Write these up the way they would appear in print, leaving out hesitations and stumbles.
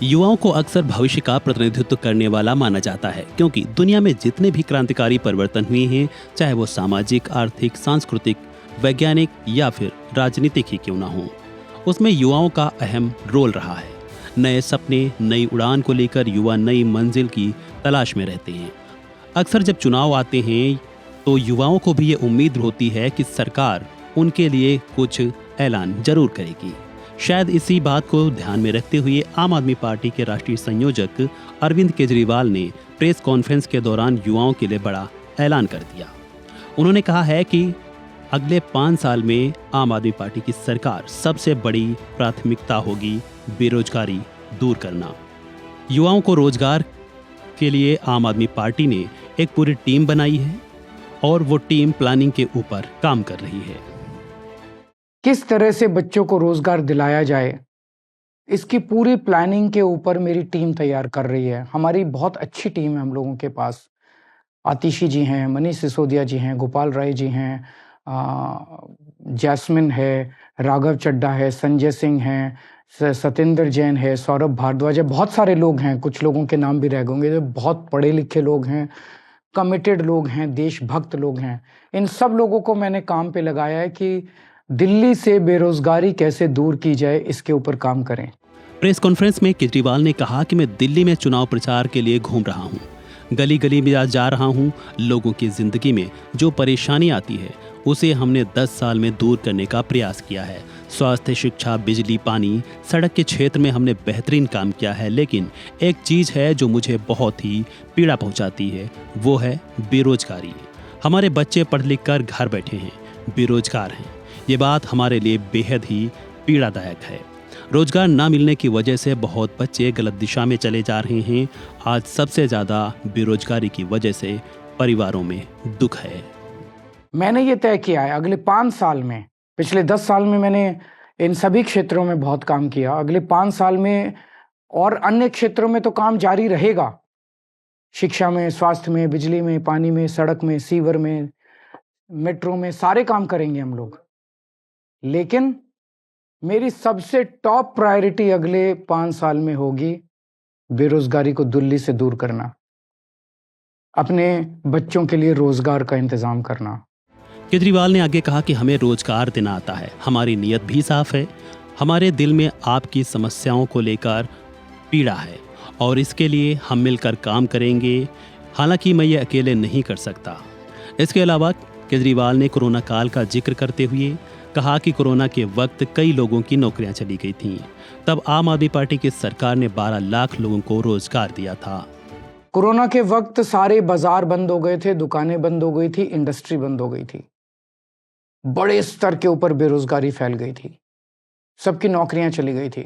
युवाओं को अक्सर भविष्य का प्रतिनिधित्व करने वाला माना जाता है, क्योंकि दुनिया में जितने भी क्रांतिकारी परिवर्तन हुए हैं, चाहे वो सामाजिक, आर्थिक, सांस्कृतिक, वैज्ञानिक या फिर राजनीतिक ही क्यों ना हो, उसमें युवाओं का अहम रोल रहा है। नए सपने, नई उड़ान को लेकर युवा नई मंजिल की तलाश में रहते हैं। अक्सर जब चुनाव आते हैं तो युवाओं को भी ये उम्मीद होती है कि सरकार उनके लिए कुछ ऐलान जरूर करेगी। शायद इसी बात को ध्यान में रखते हुए आम आदमी पार्टी के राष्ट्रीय संयोजक अरविंद केजरीवाल ने प्रेस कॉन्फ्रेंस के दौरान युवाओं के लिए बड़ा ऐलान कर दिया। उन्होंने कहा है कि अगले 5 साल में आम आदमी पार्टी की सरकार सबसे बड़ी प्राथमिकता होगी बेरोजगारी दूर करना। युवाओं को रोजगार के लिए आम आदमी पार्टी ने एक पूरी टीम बनाई है और वो टीम प्लानिंग के ऊपर काम कर रही है। किस तरह से बच्चों को रोजगार दिलाया जाए, इसकी पूरी प्लानिंग के ऊपर मेरी टीम तैयार कर रही है। हमारी बहुत अच्छी टीम है हम लोगों के पास। आतिशी जी हैं, मनीष सिसोदिया जी हैं, गोपाल राय जी हैं, जैस्मिन है, राघव चड्ढा है, संजय सिंह हैं, सत्येंद्र जैन है, सौरभ भारद्वाज है। बहुत सारे लोग हैं, कुछ लोगों के नाम भी रह गए जो बहुत पढ़े लिखे लोग हैं, कमिटेड लोग हैं, देशभक्त लोग हैं। इन सब लोगों को मैंने काम पे लगाया है कि दिल्ली से बेरोजगारी कैसे दूर की जाए, इसके ऊपर काम करें। प्रेस कॉन्फ्रेंस में केजरीवाल ने कहा कि मैं दिल्ली में चुनाव प्रचार के लिए घूम रहा हूँ, गली गली में जा रहा हूँ। लोगों की जिंदगी में जो परेशानी आती है उसे हमने 10 साल में दूर करने का प्रयास किया है। स्वास्थ्य, शिक्षा, बिजली, पानी, सड़क के क्षेत्र में हमने बेहतरीन काम किया है। लेकिन एक चीज़ है जो मुझे बहुत ही पीड़ा पहुंचाती है, वो है बेरोजगारी। हमारे बच्चे पढ़ लिख कर घर बैठे हैं, बेरोजगार हैं। ये बात हमारे लिए बेहद ही पीड़ादायक है। रोजगार ना मिलने की वजह से बहुत बच्चे गलत दिशा में चले जा रहे हैं। आज सबसे ज़्यादा बेरोजगारी की वजह से परिवारों में दुख है। मैंने ये तय किया है अगले 5 साल में, पिछले 10 साल में मैंने इन सभी क्षेत्रों में बहुत काम किया। अगले 5 साल में और अन्य क्षेत्रों में तो काम जारी रहेगा। शिक्षा में, स्वास्थ्य में, बिजली में, पानी में, सड़क में, सीवर में, मेट्रो में, सारे काम करेंगे हम लोग। लेकिन मेरी सबसे टॉप प्रायोरिटी अगले 5 साल में होगी बेरोजगारी को दिल्ली से दूर करना, अपने बच्चों के लिए रोजगार का इंतजाम करना। केजरीवाल ने आगे कहा कि हमें रोजगार देना आता है, हमारी नीयत भी साफ है। हमारे दिल में आपकी समस्याओं को लेकर पीड़ा है और इसके लिए हम मिलकर काम करेंगे। हालांकि मैं ये अकेले नहीं कर सकता। इसके अलावा केजरीवाल ने कोरोना काल का जिक्र करते हुए कहा कि कोरोना के वक्त कई लोगों की नौकरियां चली गई थीं। तब आम आदमी पार्टी की सरकार ने 12 लाख लोगों को रोजगार दिया था। कोरोना के वक्त सारे बाजार बंद हो गए थे, दुकानें बंद हो गई थी, इंडस्ट्री बंद हो गई थी, बड़े स्तर के ऊपर बेरोजगारी फैल गई थी, सबकी नौकरियां चली गई थी।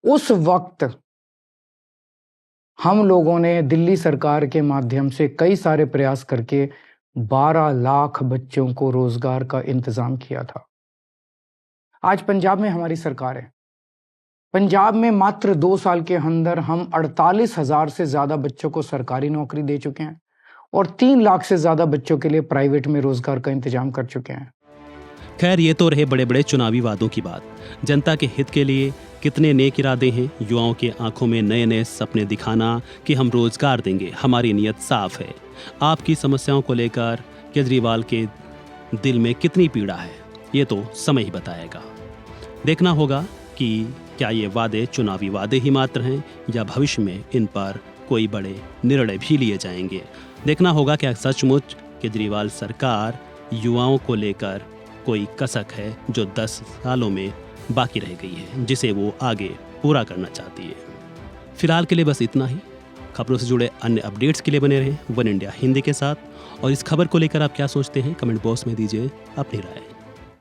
उस वक्त हम लोगों ने दिल्ली सरकार के माध्यम से कई सारे प्रयास करके 12 लाख बच्चों को रोजगार का इंतजाम किया था। आज पंजाब में हमारी सरकार है। पंजाब में मात्र 2 साल के अंदर हम 48,000 से ज्यादा बच्चों को सरकारी नौकरी दे चुके हैं और 3 लाख से ज्यादा बच्चों के लिए प्राइवेट में रोजगार का इंतजाम कर चुके हैं। खैर, ये तो रहे बड़े बड़े चुनावी वादों की बात। जनता के हित के लिए कितने नेक इरादे हैं। युवाओं के आंखों में नए नए सपने दिखाना कि हम रोजगार देंगे, हमारी नीयत साफ है। आपकी समस्याओं को लेकर केजरीवाल के दिल में कितनी पीड़ा है, ये तो समय ही बताएगा। देखना होगा कि क्या ये वादे चुनावी वादे ही मात्र हैं या भविष्य में इन पर कोई बड़े निर्णय भी लिए जाएंगे। देखना होगा क्या सचमुच केजरीवाल सरकार युवाओं को लेकर कोई कसक है जो 10 सालों में बाकी रह गई है, जिसे वो आगे पूरा करना चाहती है। फिलहाल के लिए बस इतना ही। खबरों से जुड़े अन्य अपडेट्स के लिए बने रहें वन इंडिया हिंदी के साथ। और इस खबर को लेकर आप क्या सोचते हैं, कमेंट बॉक्स में दीजिए अपनी राय।